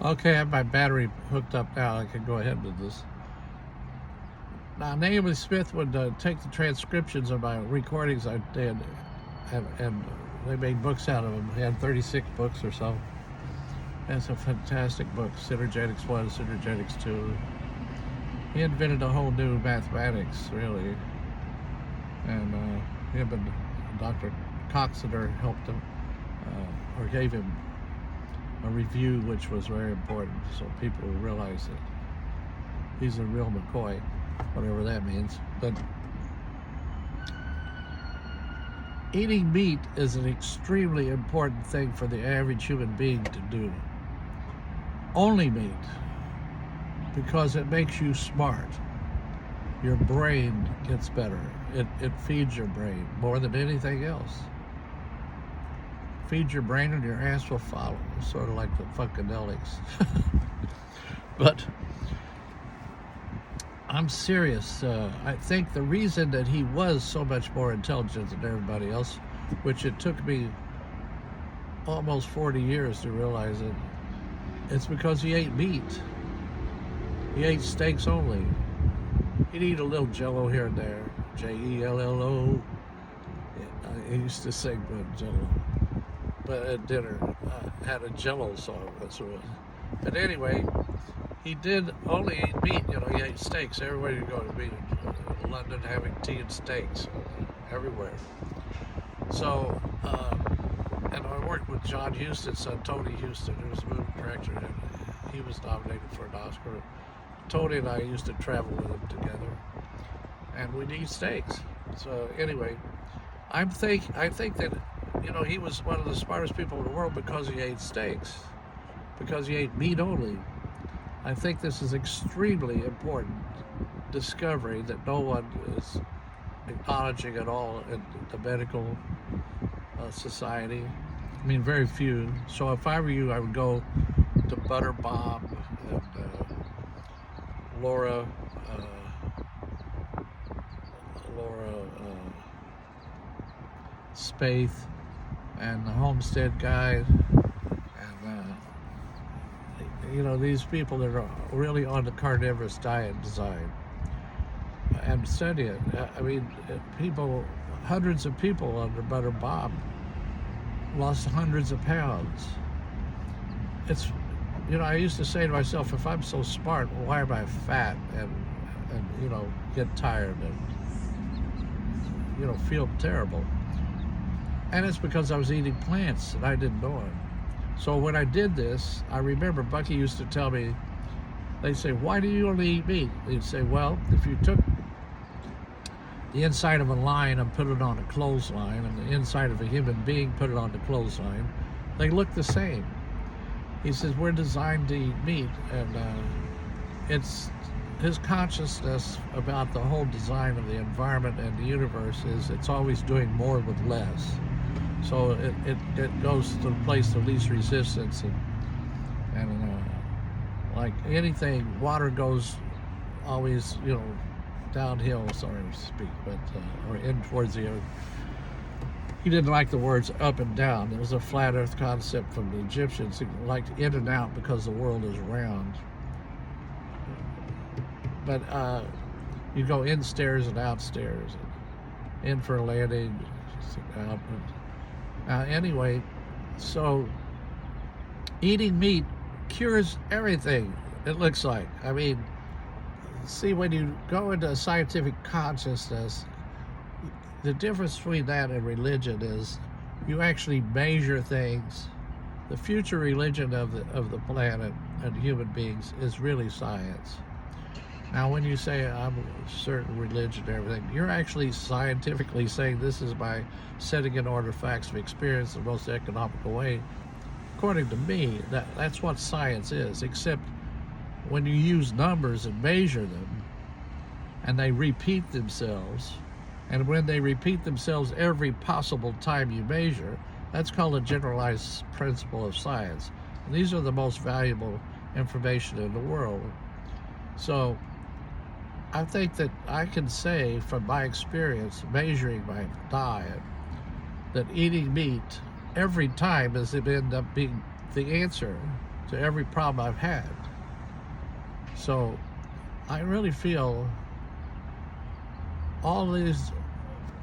Okay, I have my battery hooked up now. I can go ahead with this. Now, Naomi Smith would take the transcriptions of my recordings I did, and they made books out of them. They had 36 books or so. And some fantastic books, Synergetics 1, Synergetics 2. He invented a whole new mathematics, really. And him and Dr. Coxeter helped him, or gave him a review, which was very important, so people will realize that he's a real McCoy, whatever that means. But eating meat is an extremely important thing for the average human being to do. Only meat, because it makes you smart. Your brain gets better. It feeds your brain more than anything else. Feed your brain and your ass will follow, sort of like the Funkadelics. But I'm serious. I think the reason that he was so much more intelligent than everybody else, which it took me almost 40 years to realize it, it's because he ate meat. He ate steaks only. He'd eat a little Jello here and there, Jello. He used to sing with Jello. But at dinner, had a Jello song, that's what it was. But anyway, he did only eat meat. You know, he ate steaks everywhere you go. To be in London having tea and steaks everywhere. So, and I worked with John Huston's son, Tony Huston, who was a movie director, and he was nominated for an Oscar. Tony and I used to travel with him together, and we'd eat steaks. So anyway, I think that, you know, he was one of the smartest people in the world because he ate steaks, because he ate meat only. I think this is extremely important discovery that no one is acknowledging at all in the medical society. I mean, very few. So if I were you, I would go to Butter Bob and Laura Spaeth and the Homestead Guide, and you know, these people that are really on the carnivorous diet design and study it. I mean, people, hundreds of people under Butter Bob lost hundreds of pounds. It's, you know, I used to say to myself, if I'm so smart, why am I fat and you know, get tired and, you know, feel terrible? And it's because I was eating plants and I didn't know it. So when I did this, I remember Bucky used to tell me, they'd say, why do you only eat meat? He'd say, well, if you took the inside of a lion and put it on a clothesline, and the inside of a human being, put it on the clothesline, they look the same. He says, we're designed to eat meat, and it's his consciousness about the whole design of the environment and the universe is it's always doing more with less. So it goes to the place of least resistance, and like anything, water goes always, you know, downhill, so to speak, but or in towards the earth. He didn't like the words up and down. It was a flat earth concept from the Egyptians. He liked in and out because the world is round. But you go in stairs and out stairs, and in for a landing, out. Anyway, so eating meat cures everything, it looks like. I mean, see, when you go into scientific consciousness, the difference between that and religion is you actually measure things. The future religion of the planet and human beings is really science. Now, when you say I'm a certain religion and everything, you're actually scientifically saying this is by setting in order facts of experience in the most economical way. According to me, that's what science is, except when you use numbers and measure them, and they repeat themselves, and when they repeat themselves every possible time you measure, that's called a generalized principle of science. And these are the most valuable information in the world. So I think that I can say from my experience measuring my diet that eating meat every time has ended up being the answer. to every problem I've had. So I really feel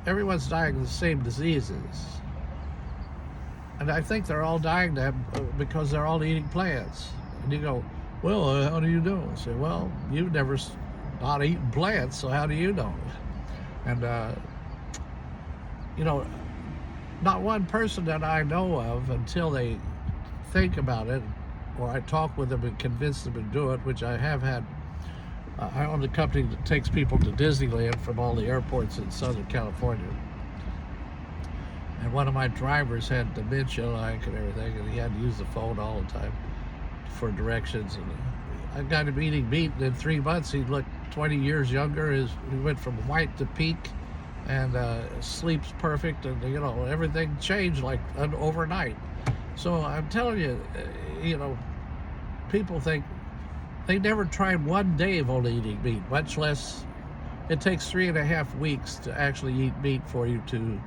everyone's dying of the same diseases. And I think they're all dying because they're all eating plants. And you go, well, how do you know? I say, well, you've never not eaten plants, so how do you know? And, not one person that I know of, until they think about it, or I talk with them and convince them to do it, which I have had. I own a company that takes people to Disneyland from all the airports in Southern California. And one of my drivers had dementia-like and everything, and he had to use the phone all the time for directions. And I got him eating meat, and in 3 months he looked 20 years younger. He went from white to pink, and sleeps perfect, and everything changed like overnight. So I'm telling you, people think they never tried one day of only eating meat, much less. It takes 3.5 weeks to actually eat meat for you to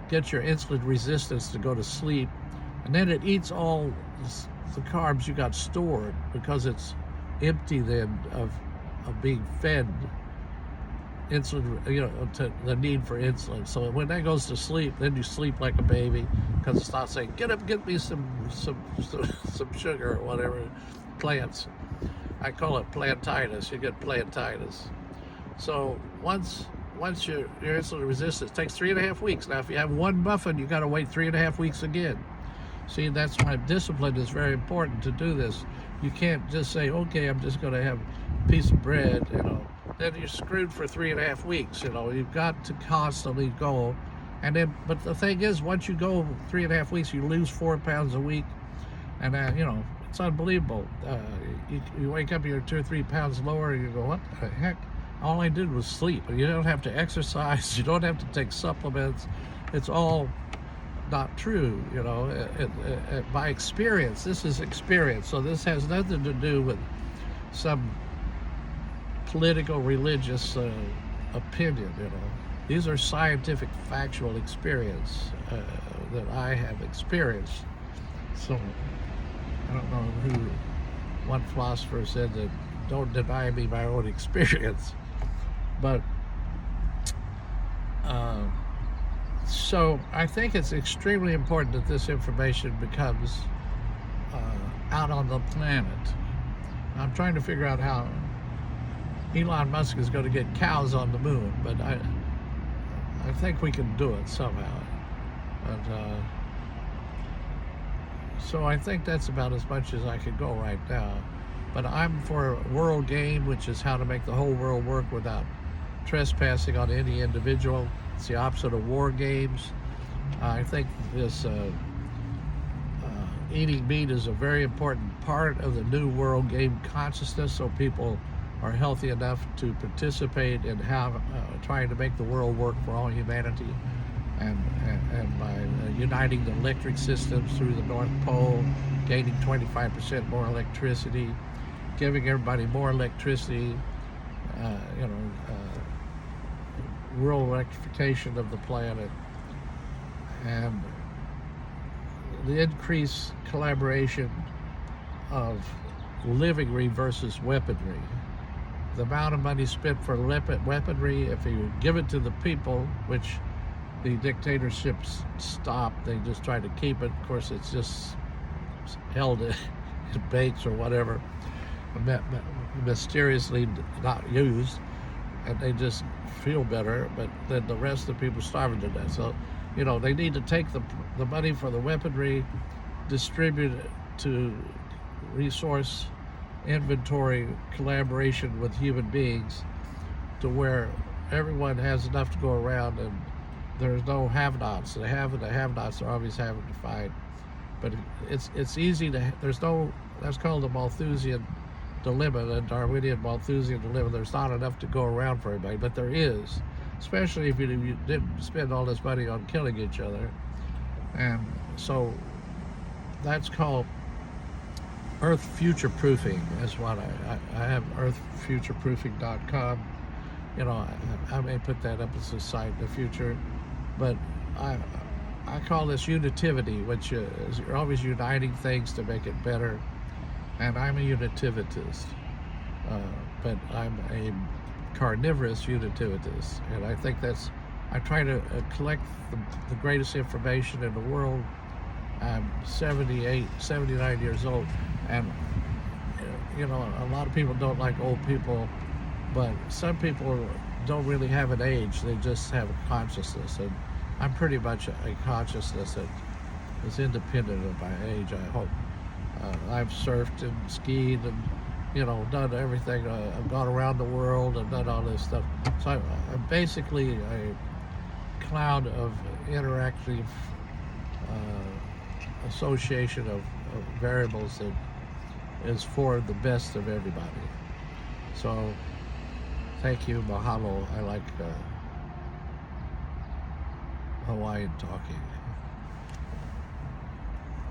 get your insulin resistance to go to sleep, and then it eats all the carbs you got stored, because it's empty then of being fed insulin, to the need for insulin. So when that goes to sleep, then you sleep like a baby, because it's not saying, get up, get me some sugar or whatever, plants. I call it plantitis. You get plantitis. So once your insulin resistance takes 3.5 weeks. Now, if you have one muffin, you got to wait 3.5 weeks again. See, that's why discipline is very important to do this. You can't just say, okay, I'm just going to have a piece of bread, then you're screwed for 3.5 weeks. You've got to constantly go. And then, but the thing is, once you go 3.5 weeks, you lose 4 pounds a week. And, it's unbelievable. You wake up, you're 2 or 3 pounds lower, and you go, what the heck? All I did was sleep. You don't have to exercise. You don't have to take supplements. It's all not true, by experience. This is experience. So this has nothing to do with some political, religious opinion, These are scientific, factual experience that I have experienced. So I don't know one philosopher said that, don't deny me my own experience. But so I think it's extremely important that this information becomes out on the planet. I'm trying to figure out how Elon Musk is going to get cows on the moon, but I think we can do it somehow. And so I think that's about as much as I could go right now. But I'm for a world game, which is how to make the whole world work without trespassing on any individual. It's the opposite of war games. I think this eating meat is a very important part of the new world game consciousness, so people are healthy enough to participate in trying to make the world work for all humanity, and by uniting the electric systems through the North Pole, gaining 25% more electricity, giving everybody more electricity, rural electrification of the planet, and the increased collaboration of livingry versus weaponry. The amount of money spent for weaponry, if you give it to the people, which the dictatorships stop, they just try to keep it. Of course, it's just held in banks or whatever, mysteriously not used, and they just feel better, but then the rest of the people starving to death. So, they need to take the money for the weaponry, distribute it to resource inventory collaboration with human beings, to where everyone has enough to go around and there's no have-nots. The have-nots are always having to fight. But it's easy to, that's called the Malthusian dilemma, the Darwinian Malthusian dilemma. There's not enough to go around for everybody, but there is, especially if you didn't spend all this money on killing each other. And so that's called Earth future proofing, is what I have earthfutureproofing.com. I may put that up as a site in the future, but I call this unitivity, which is you're always uniting things to make it better. and I'm a unitivist, but I'm a carnivorous unitivist, and I think I try to collect the greatest information in the world. I'm 78, 79 years old, and you know, a lot of people don't like old people, but some people don't really have an age, they just have a consciousness, and I'm pretty much a consciousness that is independent of my age, I hope. I've surfed and skied and, you know, done everything. I've gone around the world and done all this stuff. So I'm basically a cloud of interactive association of variables that is for the best of everybody. So thank you, mahalo. I like Hawaiian talking.